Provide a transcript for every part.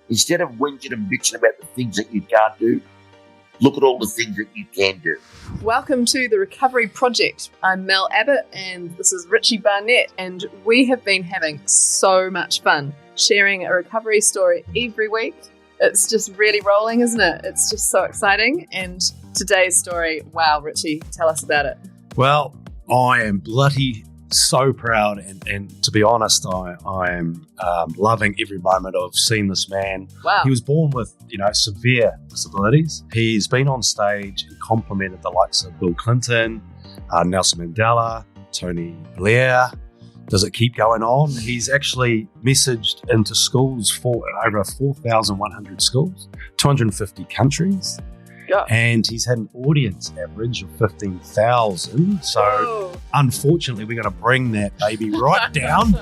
Instead of whinging and bitching about the things that you can't do, look at all the things that you can do. Welcome to the Recovery Project. I'm Mel Abbott and this is Richie Barnett, and we have been having so much fun sharing a recovery story every week. It's just really rolling, isn't it? It's just so exciting. And today's story, wow, Richie, tell us about it. Well, I am bloody so proud, and to be honest, I am loving every moment of seeing this man. Wow. He was born with, severe disabilities. He's been on stage and complimented the likes of Bill Clinton, Nelson Mandela, Tony Blair. Does it keep going on? He's actually messaged into schools for over 4,100 schools, 250 countries. Yeah. And he's had an audience average of 15,000. So, Whoa. Unfortunately, we're going to bring that baby right down.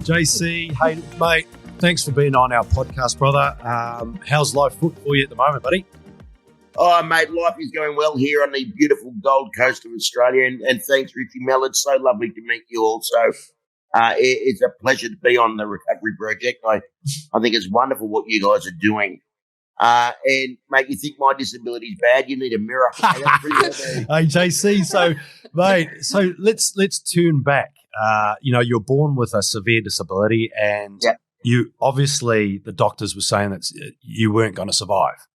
JC, hey, mate, thanks for being on our podcast, brother. How's life for you at the moment, buddy? Oh, mate, life is going well here on the beautiful Gold Coast of Australia. And thanks, Richie Mel. It's so lovely to meet you also. It's a pleasure to be on the Recovery Project. I think it's wonderful what you guys are doing. And, mate, you think my disability is bad? You need a mirror. Hey, JC, let's turn back. You're born with a severe disability, and you obviously, the doctors were saying that you weren't going to survive.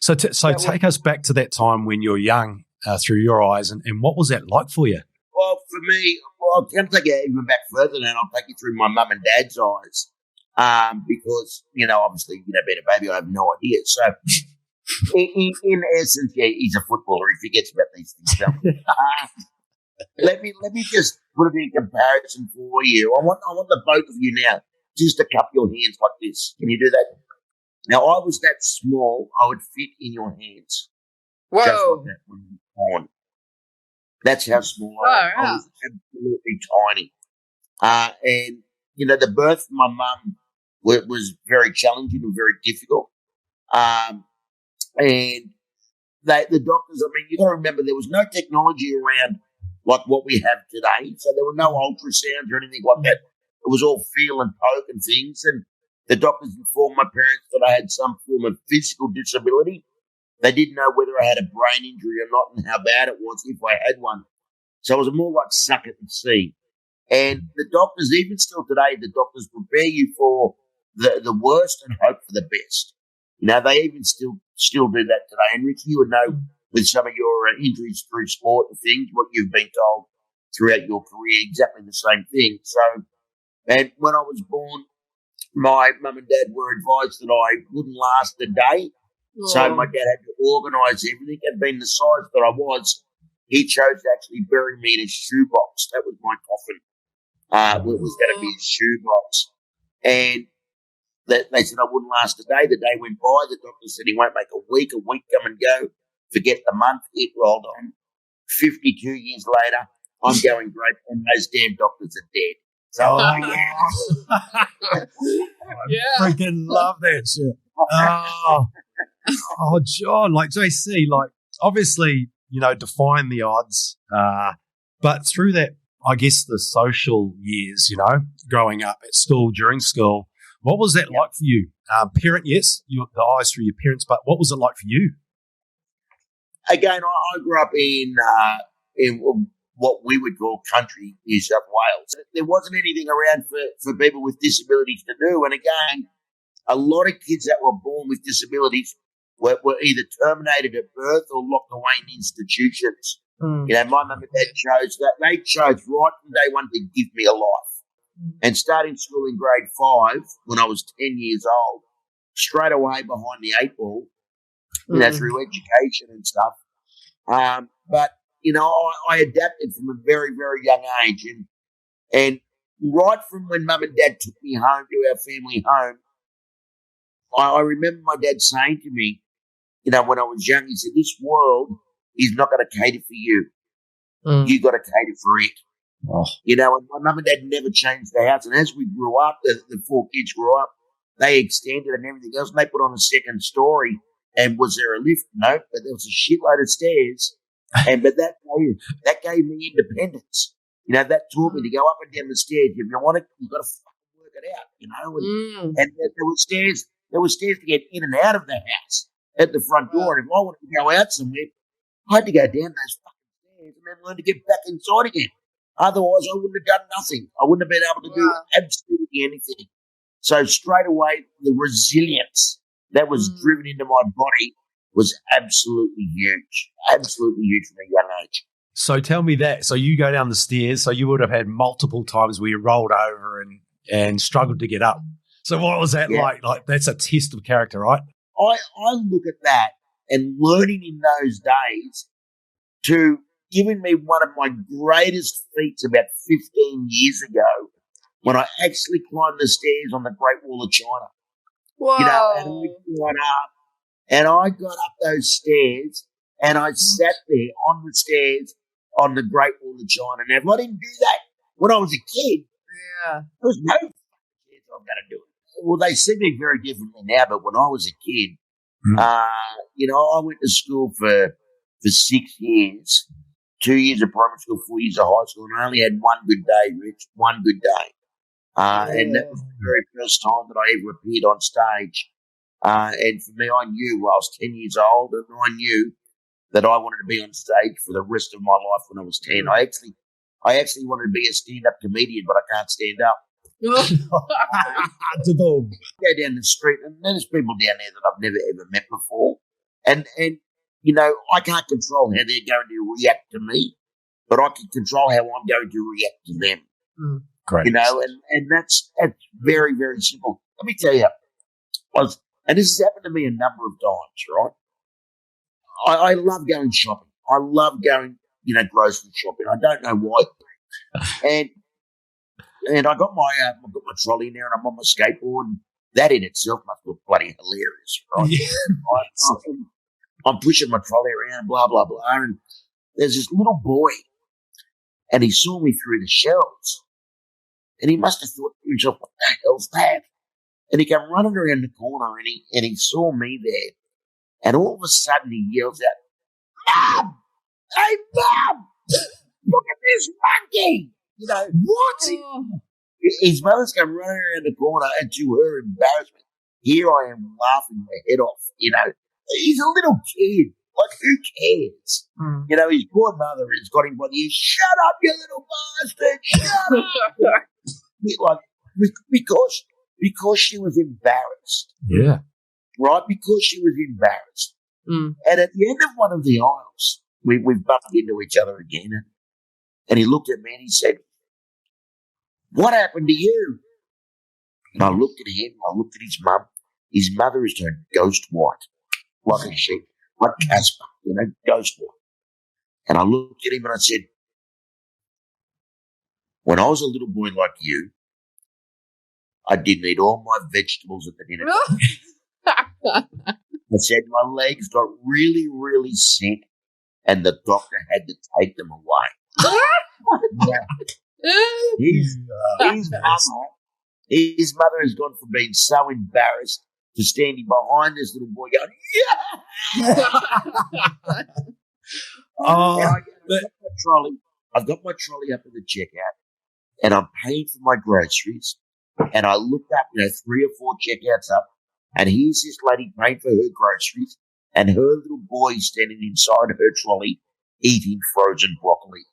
So take us back to that time when you were young, through your eyes, and what was that like for you? Well, for me, I'm going to take you even back further now. I'll take you through my mum and dad's eyes, because, obviously, being a baby, I have no idea. So, in essence, he's a footballer. He forgets about these things. Let me just put it in comparison for you. I want the both of you now just to cup your hands like this. Can you do that? Now, I was that small, I would fit in your hands. Whoa. Just like that when you were born. That's how small I was. Absolutely tiny. And, the birth of my mum was very challenging and very difficult. And the doctors, you got to remember, there was no technology around like what we have today. So there were no ultrasounds or anything like that. It was all feel and poke and things. And the doctors informed my parents that I had some form of physical disability. They didn't know whether I had a brain injury or not and how bad it was if I had one. So it was more like suck it and see. And the doctors, even still today, the doctors prepare you for the worst and hope for the best. They even still do that today. And Richie, you would know with some of your injuries through sport and things, what you've been told throughout your career, exactly the same thing. So, and when I was born, my mum and dad were advised that I wouldn't last a day. Oh. So my dad had to organise everything. And being the size that I was, he chose to actually bury me in a shoebox. That was my coffin. It was going to be a shoebox. And they said I wouldn't last a day. The day went by. The doctor said he won't make a week come and go. Forget the month. It rolled on. 52 years later, I'm going great, and those damn doctors are dead. So, I freaking love that shit. John, like JC, obviously, defying the odds. But through that, I guess the social years, growing up at school, during school, what was that like for you? Parent, yes, the eyes through your parents, but what was it like for you? Again, I grew up in what we would call country New South Wales. There wasn't anything around for people with disabilities to do. And again, a lot of kids that were born with disabilities were either terminated at birth or locked away in institutions. My mum and dad chose that. They chose right from day one to give me a life. And starting school in grade 5, when I was 10 years old, straight away behind the 8 ball, through education and stuff. But I adapted from a very, very young age. And right from when mum and dad took me home to our family home, I remember my dad saying to me, when I was young, he said, this world is not going to cater for you. You got to cater for it. Oh. And my mum and dad never changed the house. And as we grew up, the 4 kids grew up, they extended and everything else. And they put on a second story. And was there a lift? No, but there was a shitload of stairs. But that gave me independence. That taught me to go up and down the stairs. If you want it, you've got to fucking work it out, And there were stairs to get in and out of the house at the front door. And if I wanted to go out somewhere, I had to go down those fucking stairs and then learn to get back inside again. Otherwise, I wouldn't have done nothing. I wouldn't have been able to do absolutely anything. So straight away, the resilience that was driven into my body was absolutely huge from a young age. So tell me that. So you go down the stairs, so you would have had multiple times where you rolled over and struggled to get up. So what was that like? Like, that's a test of character, right? I look at that and learning in those days to giving me one of my greatest feats about 15 years ago when I actually climbed the stairs on the Great Wall of China. Whoa. And I got up, and I got up those stairs, and I sat there on the stairs on the Great Wall of China. Now, if I didn't do that when I was a kid, there was no chance I'm going to do it. Well, they see me very differently now, but when I was a kid, I went to school for 6 years, 2 years of primary school, 4 years of high school, and I only had one good day, Rich, one good day. And that was the very first time that I ever appeared on stage. And for me, I knew I was 10 years old, and I knew that I wanted to be on stage for the rest of my life when I was 10. I actually wanted to be a stand-up comedian, but I can't stand up. Go down the street, and there's people down there that I've never ever met before, and I can't control how they're going to react to me, but I can control how I'm going to react to them. Great. And that's very, very simple. Let me tell you, and this has happened to me a number of times, right? I love going shopping. I love going, grocery shopping. I don't know why, and I got my trolley now, and I'm on my skateboard. And that in itself must look bloody hilarious, right? Yeah. I'm pushing my trolley around, blah blah blah, and there's this little boy, and he saw me through the shelves, and he must have thought to himself, "What the hell's that?" And he came running around the corner, and he saw me there, and all of a sudden he yells out, "Mom! Hey, Mom! Look at this monkey!" What? His mother's come running around the corner, and to her embarrassment, here I am laughing my head off. He's a little kid. Like, who cares? His poor mother has got him by the ear. Shut up, you little bastard! Shut up! Because she was embarrassed. Yeah. Right? Because she was embarrassed. And at the end of one of the aisles, we've bumped into each other again, and he looked at me and he said, "What happened to you?" And I looked at him, I looked at his mum. His mother is turned ghost white, like a sheep, like Casper, ghost white. And I looked at him and I said, "When I was a little boy like you, I didn't eat all my vegetables at the dinner table." I said, "My legs got really, really sick, and the doctor had to take them away." His mother has gone from being so embarrassed to standing behind this little boy going, "Yeah!" I've got my trolley up at the checkout, and I'm paying for my groceries, and I looked up, 3 or 4 checkouts up, and here's this lady paying for her groceries, and her little boy standing inside her trolley eating frozen broccoli.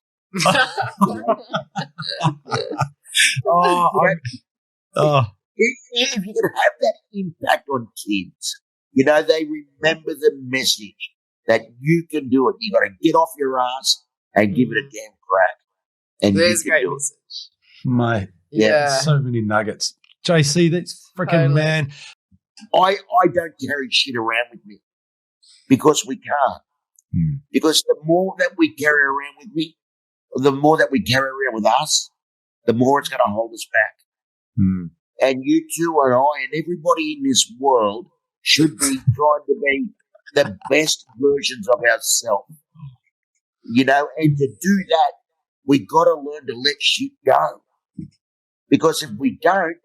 If you can have that impact on kids, they remember the message that you can do it. You got to get off your ass and give it a damn crack. And there's a great message, mate. Yeah, so many nuggets. JC, that's freaking man. I don't carry shit around with me because we can't. Because the more that we carry around with me, the more that we carry around with us, the more it's going to hold us back. And you two and I and everybody in this world should be trying to be the best versions of ourselves. And to do that, we got to learn to let shit go. Because if we don't,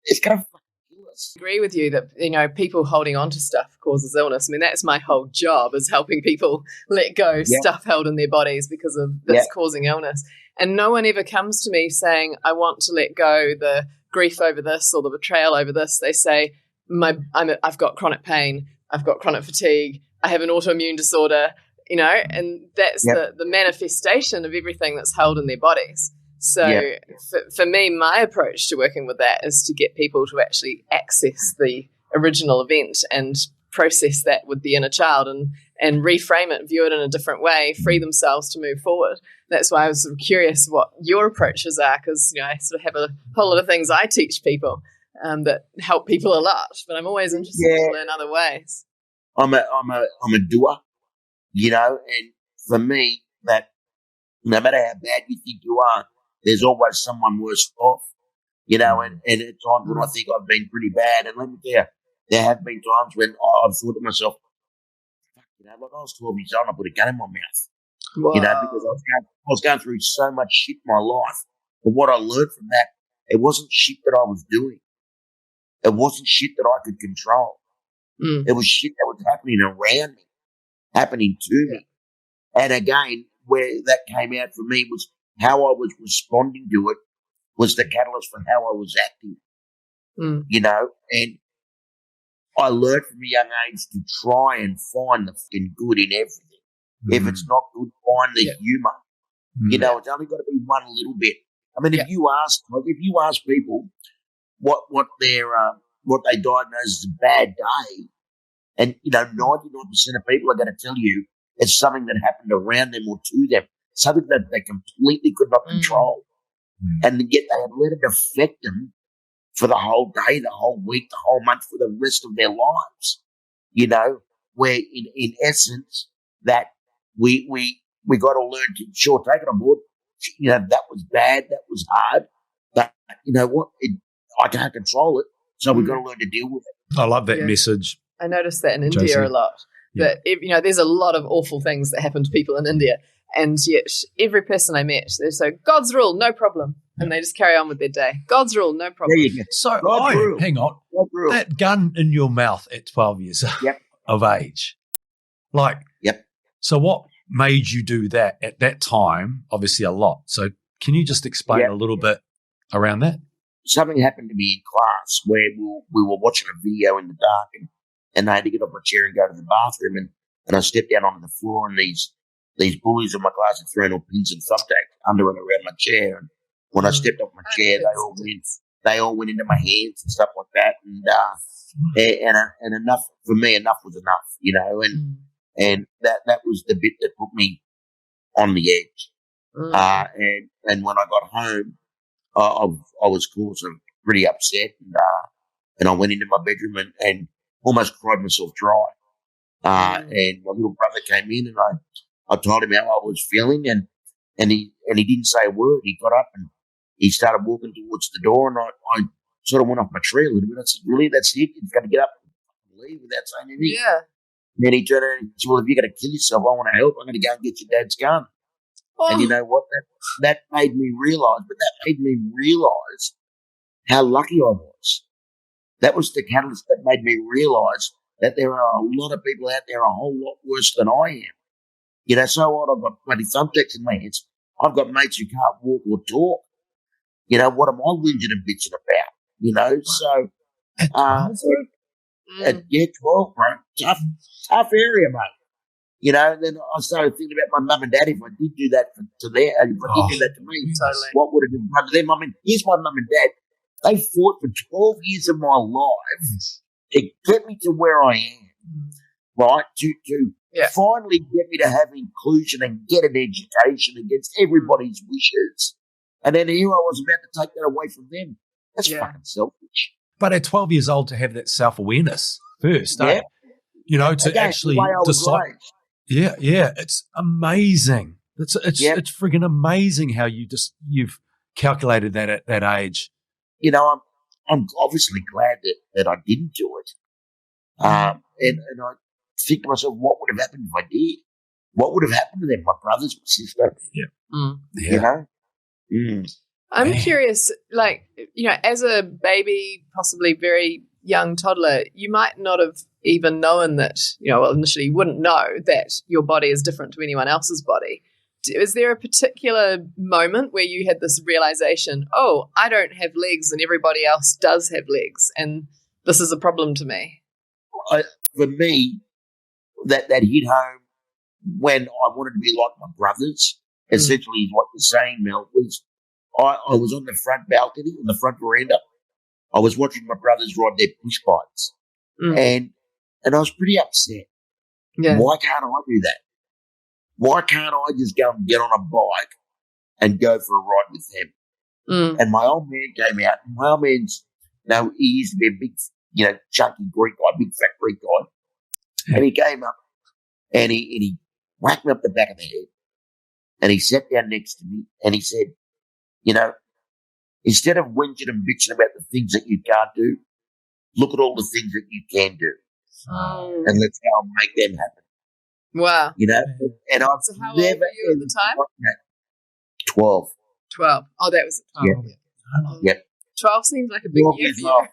it's going to fucking kill illness. I agree with you that, people holding on to stuff causes illness. I mean, that's my whole job, is helping people let go stuff held in their bodies because of this causing illness. And no one ever comes to me saying, I want to let go the grief over this or the betrayal over this. They say, I've got chronic pain, I've got chronic fatigue, I have an autoimmune disorder, and that's the manifestation of everything that's held in their bodies. So for me, my approach to working with that is to get people to actually access the original event and process that with the inner child and reframe it, view it in a different way, free themselves to move forward. That's why I was sort of curious what your approaches are, because I sort of have a whole lot of things I teach people that help people a lot, but I'm always interested to learn other ways. I'm a doer, and for me, that no matter how bad you think you are, there's always someone worse off, and at times when I think I've been pretty bad, and let me tell you, there have been times when I've thought to myself, like I was 12 years old, I put a gun in my mouth, Wow. Because I was going through so much shit in my life. But what I learned from that, it wasn't shit that I was doing. It wasn't shit that I could control. It was shit that was happening around me, happening to me. And again, where that came out for me was how I was responding to it was the catalyst for how I was acting, and I learned from a young age to try and find the fucking good in everything. If it's not good, find the humour. It's only got to be one little bit. I mean, if you ask people what they diagnose as a bad day, and 99% of people are going to tell you it's something that happened around them or to them, something that they completely could not control, and yet they have let it affect them for the whole day, the whole week, the whole month, for the rest of their lives. Where in essence that we got to learn to take it on board. That was bad, that was hard, but you know what? I can't control it, so we've got to learn to deal with it. I love that message. I noticed that in India a lot. That there's a lot of awful things that happen to people in India, and yet every person I met, they say God's rule, no problem, and they just carry on with their day. God's rule, no problem. So hang on, that gun in your mouth at 12 years of age, So what made you do that at that time? Obviously, a lot. So can you just explain a little bit around that? Something happened to me in class where we were watching a video in the dark, and I had to get off my chair and go to the bathroom, and I stepped down onto the floor, and these bullies in my class had thrown all pins and thumbtacks under and around my chair. And when I stepped off my chair, they all went into my hands and stuff like that. And enough for me, enough was enough, and that was the bit that put me on the edge. And when I got home, I was, of course, pretty upset, and I went into my bedroom and almost cried myself dry. And my little brother came in, and I told him how I was feeling, and he didn't say a word. He got up and he started walking towards the door, and I sort of went off my tree a little bit. I said, "Really, that's it? You've got to get up and leave without saying anything?" Yeah. And then he turned around and said, "Well, if you're going to kill yourself, I want to help. I'm going to go and get your dad's gun." And you know what? That made me realise, how lucky I was. That was the catalyst that made me realise that there are a lot of people out there a whole lot worse than I am. So what? I've got bloody thumbtacks in my hands. I've got mates who can't walk or talk. What am I whinging and bitching about? So, at 12, bro, tough area, mate. Then I started thinking about my mum and dad. If I did do that to them, if I did do that to me, what would have been done to them? I mean, here's my mum and dad. They fought for 12 years of my life to get me to where I am, right? To finally get me to have inclusion and get an education against everybody's wishes. And then here I was about to take that away from them. That's fucking selfish. But at 12 years old, to have that self-awareness first, to actually decide. Yeah, it's amazing. It's friggin' amazing how you've calculated that at that age. I'm obviously glad that I didn't do it. And I think to myself, what would have happened if I did? What would have happened to them? My brothers, my sister. I'm curious, as a baby, possibly very young toddler, you might not have even known that, initially you wouldn't know that your body is different to anyone else's body. Is there a particular moment where you had this realization, oh, I don't have legs and everybody else does have legs, and this is a problem to me? For me, that hit home when I wanted to be like my brothers, essentially is what you're saying, Mel, was I was on the front balcony, on the front veranda. I was watching my brothers ride their push bikes, and I was pretty upset. Yeah. Why can't I do that? Why can't I just go and get on a bike and go for a ride with them? And my old man came out. My old man's, he used to be a big, chunky Greek guy, big fat Greek guy. And he came up and he whacked me up the back of the head. And he sat down next to me and he said, instead of whinging and bitching about the things that you can't do, look at all the things that you can do. And let's go and make them happen. Wow. And I've So how old never were you at the time? 12. 12. Oh, that was at 12. Yep. 12 seems like a big year for you.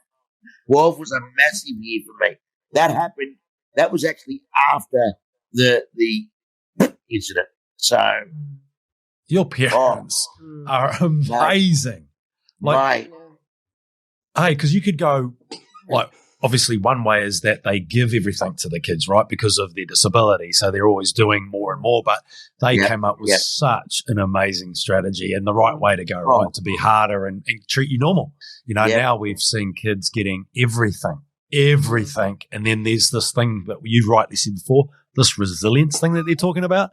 12 was a massive year for me. That happened. That was actually after the incident. So your parents are amazing. Right. Hey, because you could go, obviously one way is that they give everything to the kids, right, because of their disability. So they're always doing more and more, but they came up with such an amazing strategy and the right way to go, right, to be harder and treat you normal. Now we've seen kids getting everything. And then there's this thing that you rightly said before, this resilience thing that they're talking about.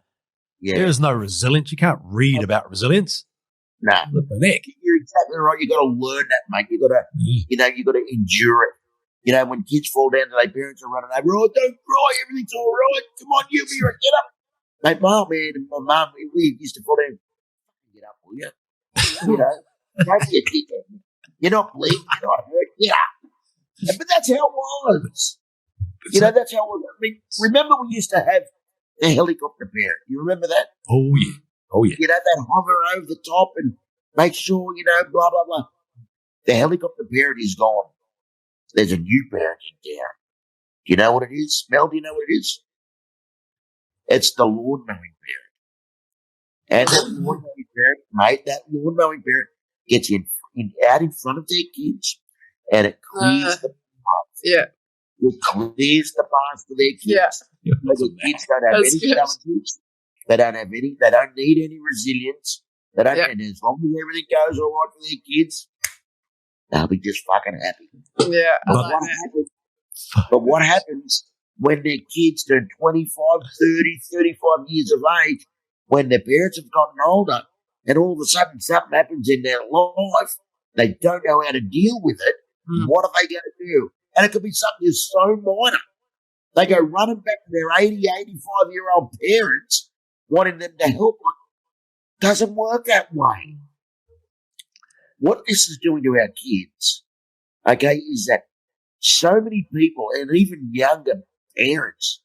Yeah. There is no resilience. You can't read about resilience. No. You're exactly right. You got to learn that, mate. You got to, you got to endure it. When kids fall down to their parents are running over, oh, don't cry, everything's all right. Come on, you be right, get up. Mate, my mum, we used to fall down. Get up, will you? Don't be a dickhead. You're not bleeding, you're not hurt. Get up. But that's how it was. That's how it was. I mean, remember we used to have the helicopter parent. You remember that? Oh, yeah. They'd hover over the top and make sure, blah, blah, blah. The helicopter parent is gone. There's a new parent in town. Do you know what it is? Mel, do you know what it is? It's the lawn mowing parent. And that lawn mowing parent, mate, that lawn mowing parent gets out in front of their kids and it clears the path. Yeah. It clears the path for their kids. Yeah. The kids don't have any challenges. They don't need any resilience. They don't, and as long as everything goes all right for their kids, they'll be just fucking happy. Yeah. But what happens when their kids turn 25, 30, 35 years of age, when their parents have gotten older, and all of a sudden something happens in their life, they don't know how to deal with it. What are they going to do? And it could be something that's so minor. They go running back to their 80, 85-year-old parents, wanting them to help them. Doesn't work that way. What this is doing to our kids, is that so many people, and even younger parents,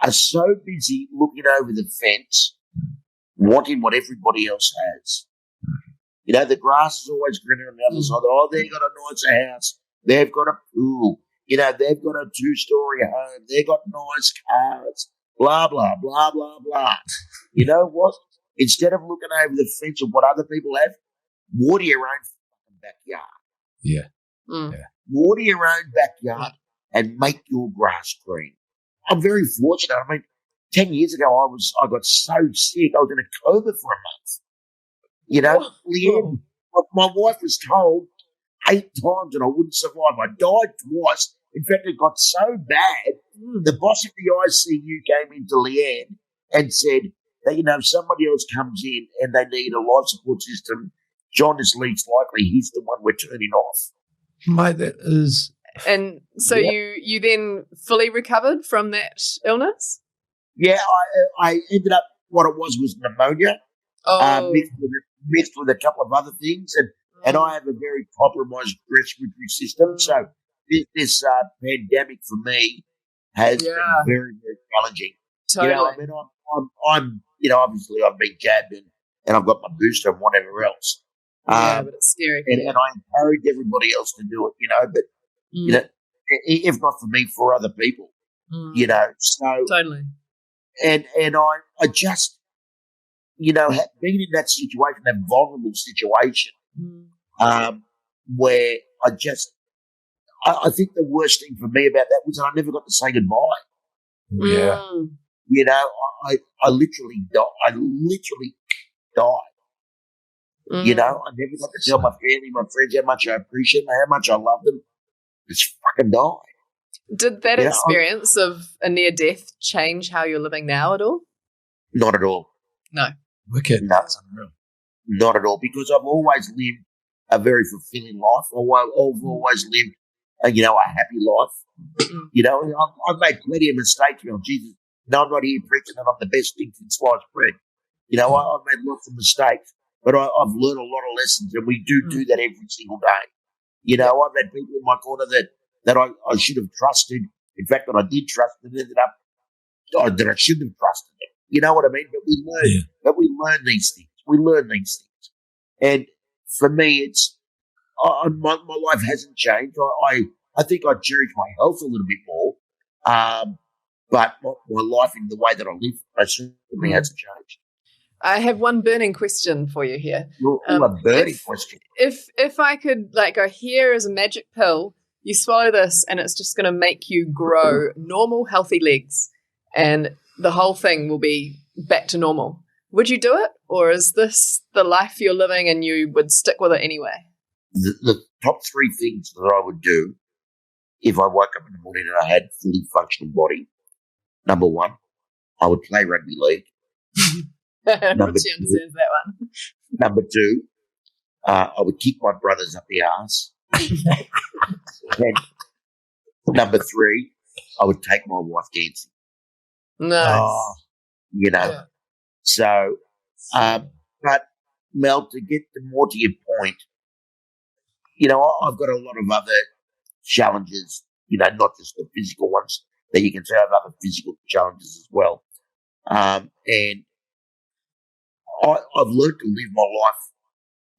are so busy looking over the fence, wanting what everybody else has. The grass is always greener on the other side. Oh, they've got a nicer house. They've got a pool. They've got a 2-story home. They've got nice cars. Blah, blah, blah, blah, blah. You know what? Instead of looking over the fence of what other people have, water your own backyard. Yeah. Water your own backyard and make your grass green. I'm very fortunate. I mean, 10 years ago, I got so sick. I was in a coma for a month. Leanne, my wife was told 8 times that I wouldn't survive. I died twice. In fact, it got so bad, the boss of the ICU came into Leanne and said that, if somebody else comes in and they need a life support system, John is least likely. He's the one we're turning off. Mate, that is... And so you then fully recovered from that illness? Yeah, I ended up, what it was pneumonia, mixed with a couple of other things. And I have a very compromised respiratory system. So this pandemic for me has been very, very challenging. Totally. I'm obviously I've been jabbed and I've got my booster and whatever else. But it's scary. And I encourage everybody else to do it, but You know, if not for me, for other people. You know, so Totally. and I just, you know, being in that situation, that vulnerable situation, where I think the worst thing for me about that was that I never got to say goodbye. Yeah. You know, I literally died. I literally died. You know, I never got to tell my family, my friends how much I appreciate them, how much I love them. Just fucking died. Did that experience of a near death change how you're living now at all? Not at all. No. Wicked. No, not at all. Because I've always lived a very fulfilling life. I've always lived, a happy life. You know, I've made plenty of mistakes. You know, Jesus, no, I'm not here preaching that I'm the best thing since sliced bread. You know, I've made lots of mistakes, but I've learned a lot of lessons, and we do that every single day. You know, I've had people in my corner that I should have trusted. In fact, that I did trust, and ended up that I shouldn't have trusted them. You know what I mean? But we learn these things. We learn these things, and for me, it's my life hasn't changed. I think I cherish my health a little bit more, but my life in the way that I live, I certainly hasn't changed. I have one burning question for you here. A burning question. If I could go, here is a magic pill, you swallow this and it's just going to make you grow normal, healthy legs and the whole thing will be back to normal. Would you do it? Or is this the life you're living and you would stick with it anyway? The top three things that I would do if I woke up in the morning and I had a fully functional body. Number one, I would play rugby league. Richie understands that one. Number two, I would kick my brothers up the arse. And number three, I would take my wife dancing. Nice. You know. Yeah. So, but Mel, to get more to your point, you know, I've got a lot of other challenges, you know, not just the physical ones that you can say. I have other physical challenges as well. And I've learned to live my life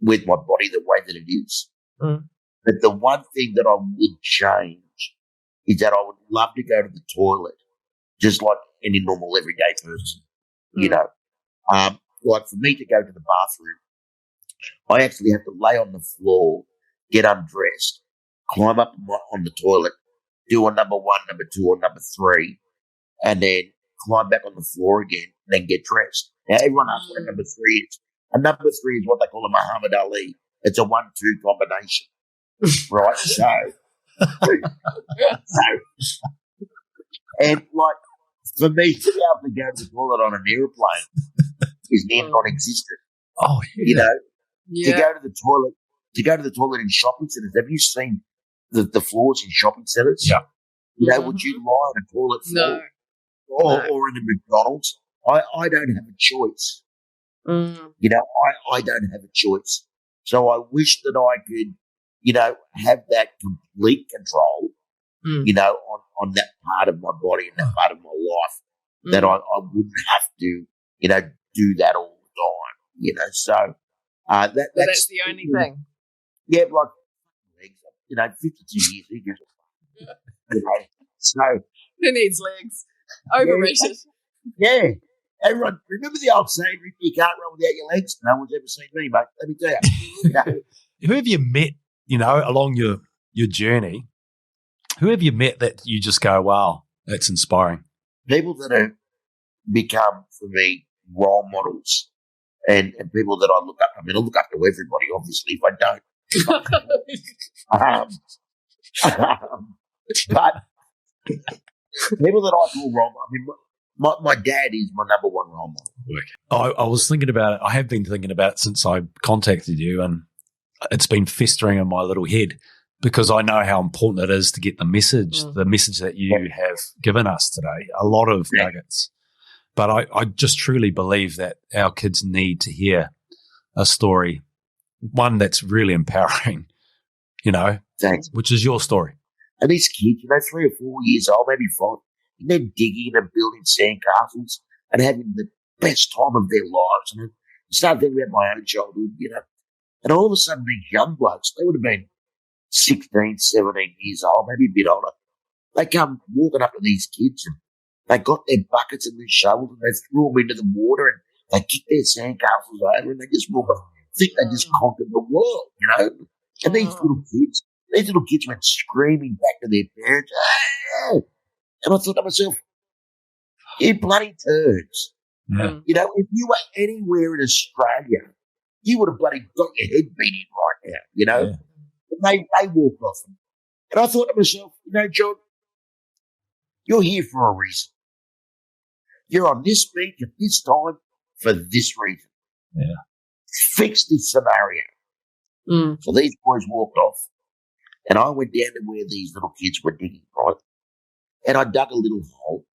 with my body the way that it is. But the one thing that I would change is that I would love to go to the toilet just like any normal everyday person, you know. Like for me to go to the bathroom, I actually have to lay on the floor, get undressed, climb up on the toilet, do a number one, number two, or number three, and then climb back on the floor again, and then get dressed. Now, everyone asks what a number three is. A number three is what they call a Muhammad Ali. It's a 1-2 combination, right? And like, for me to be able to go to the toilet on an airplane is near non-existent. Oh, yeah. You know, to go to the toilet in shopping centres. Have you seen the floors in shopping centres? Yeah. You know, would you lie on a toilet floor? No. Or in a McDonald's? I don't have a choice. You know, I don't have a choice. So I wish that I could, you know, have that complete control, you know, on that part of my body and that part of my life, that I wouldn't have to, you know, do that all the time, you know. So that's the only thing. Yeah, like, you know, 52 years, you know, so who needs legs? Overrated. Yeah. Everyone, remember the old saying, Richie, you can't run without your legs? No one's ever seen me, mate. Let me tell you. You know? Who have you met, you know, along your journey? Who have you met that you just go, wow, that's inspiring? People that have become, for me, role models and people that I look up. I mean, I look up to everybody, obviously, if I don't. But people that I call role models, I mean, my dad is my number one role model. I was thinking about it. I have been thinking about it since I contacted you, and it's been festering in my little head because I know how important it is to get the message that you have given us today. A lot of nuggets. But I just truly believe that our kids need to hear a story, one that's really empowering, you know, which is your story. And these kids, you know, 3 or 4 years old, maybe 5, and they're digging and building sandcastles and having the best time of their lives. And I started thinking about my own childhood, you know. And all of a sudden, these young blokes, they would have been 16, 17 years old, maybe a bit older. They come walking up to these kids and they got their buckets and their shovels and they threw them into the water and they kicked their sandcastles over and they just walk off. Think they just conquered the world, you know? And these little kids went screaming back to their parents. "Ah!" And I thought to myself, you bloody turds. Yeah. You know, if you were anywhere in Australia, you would have bloody got your head beat in right now, you know? Yeah. They walked off. And I thought to myself, you know, John, you're here for a reason. You're on this beach at this time for this reason. Yeah. Fix this scenario. So these boys walked off, and I went down to where these little kids were digging, right? And I dug a little hole,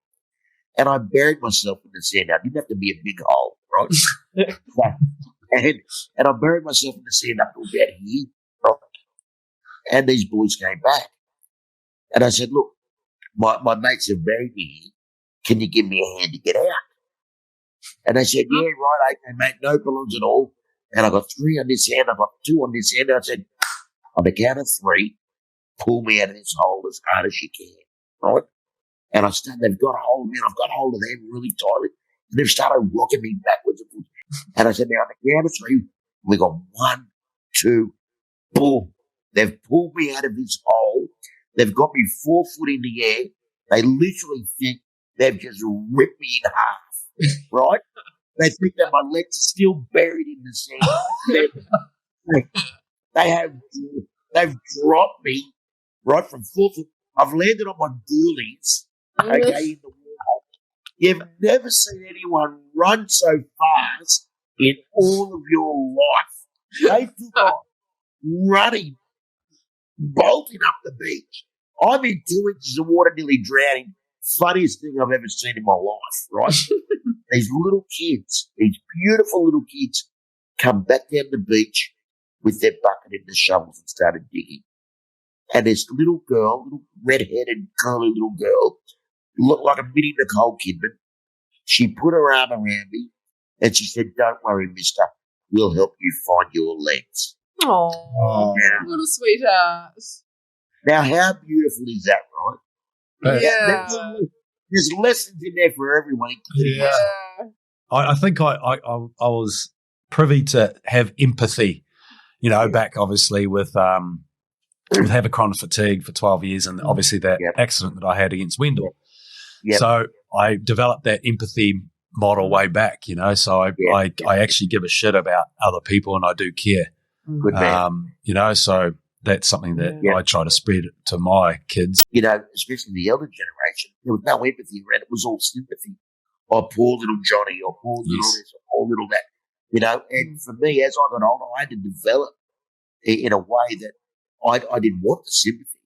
and I buried myself in the sand. Now, it didn't have to be a big hole, right? and I buried myself in the sand up to about here, right? And these boys came back. And I said, look, my mates have buried me here. Can you give me a hand to get out? And they said, yeah, right, okay, mate, no problems at all. And I got 3 on this hand, I got 2 on this hand. And I said, on the count of 3, pull me out of this hole as hard as you can, right? And they've got a hold of me, and I've got hold of them really tightly. And they've started rocking me backwards and forwards. And I said, now on the count of 3, we got 1, 2, boom. They've pulled me out of this hole. They've got me 4 foot in the air. They literally think they've just ripped me in half, right? They think that my legs are still buried in the sand. They've dropped me right from 4 foot. I've landed on my ghoulies, okay, in the wall. You've never seen anyone run so fast in all of your life. They took off running, bolting up the beach. I'm in 2 inches of water, nearly drowning. Funniest thing I've ever seen in my life, right? These little kids, these beautiful little kids, come back down the beach with their bucket and the shovels and started digging. And this little girl, little red-headed, curly little girl, looked like a mini Nicole Kidman. She put her arm around me and she said, don't worry, mister, we'll help you find your legs. Oh, what a sweetheart. Now, how beautiful is that, right? Yeah. There's lessons in there for everyone. Yeah. I think I was privy to have empathy, you know, back obviously with having chronic fatigue for 12 years and obviously that accident that I had against Wendell. Yep. So I developed that empathy model way back, you know, so I actually give a shit about other people and I do care. Good man. You know, so that's something that I try to spread to my kids. You know, especially the elder generation, there was no empathy around it. It was all sympathy. Oh, poor little Johnny, or poor little this, or poor little that. You know, and for me, as I got older, I had to develop in a way that I didn't want the sympathy.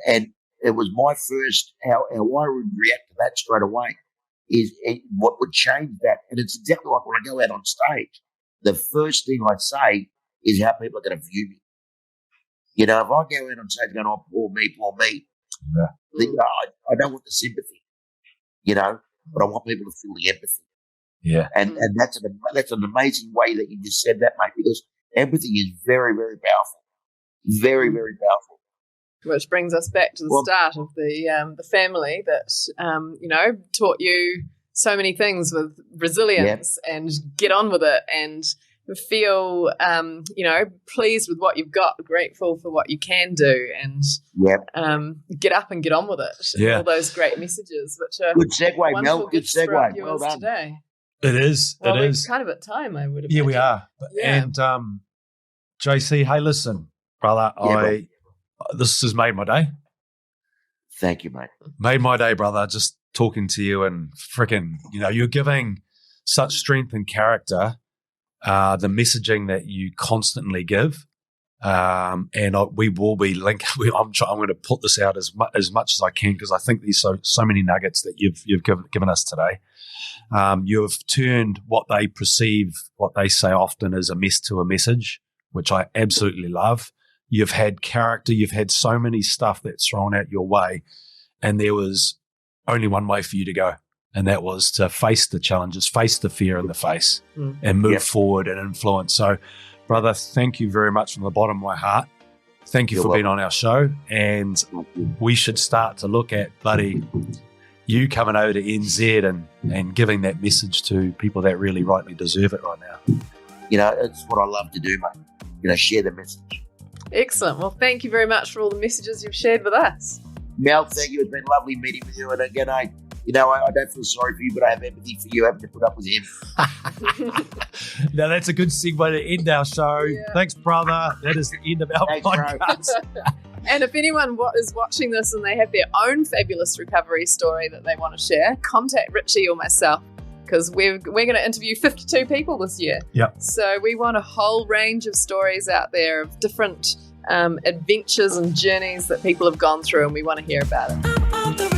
And it was my first, how I would react to that straight away is what would change that. And it's exactly like when I go out on stage. The first thing I say is how people are going to view me. You know, if I go out on stage going, oh, poor me, you know, I don't want the sympathy, you know, but I want people to feel the empathy. Yeah. And that's an amazing way that you just said that, mate, because empathy is very, very powerful. Very, very powerful. Which brings us back to the start of the family that, you know, taught you so many things with resilience and get on with it and feel, you know, pleased with what you've got, grateful for what you can do and get up and get on with it. Yeah. All those great messages, which are good segue, Mel. Good segue. Well done. Today. It is. Well, it is. Kind of at time, I would imagine. Yeah, we are. Yeah. And JC, hey, listen, brother, this has made my day. Thank you, mate. Made my day, brother, just talking to you and freaking, you know, you're giving such strength and character, the messaging that you constantly give. And we will be linked. I'm going to put this out as much as I can because I think there's so many nuggets that you've given us today. You have turned what they perceive, what they say often as a mess to a message, which I absolutely love. You've had character. You've had so many stuff that's thrown out your way, and there was only one way for you to go, and that was to face the challenges, face the fear in the face, and move forward and influence. So, brother, thank you very much from the bottom of my heart. Thank you You're for being on our show. And we should start to look at you coming over to NZ and giving that message to people that really rightly deserve it right now. It's what I love to do, mate. Share the message. Excellent. Well, thank you very much for all the messages you've shared with us. Mel, thank you. It's been lovely meeting with you. And again, I don't feel sorry for you, but I have empathy for you having to put up with him. Now, that's a good segue to end our show. Yeah. Thanks, brother. That is the end of our podcast. And if anyone is watching this and they have their own fabulous recovery story that they want to share, contact Richie or myself, because we're going to interview 52 people this year. Yep. So we want a whole range of stories out there of different adventures and journeys that people have gone through, and we want to hear about it.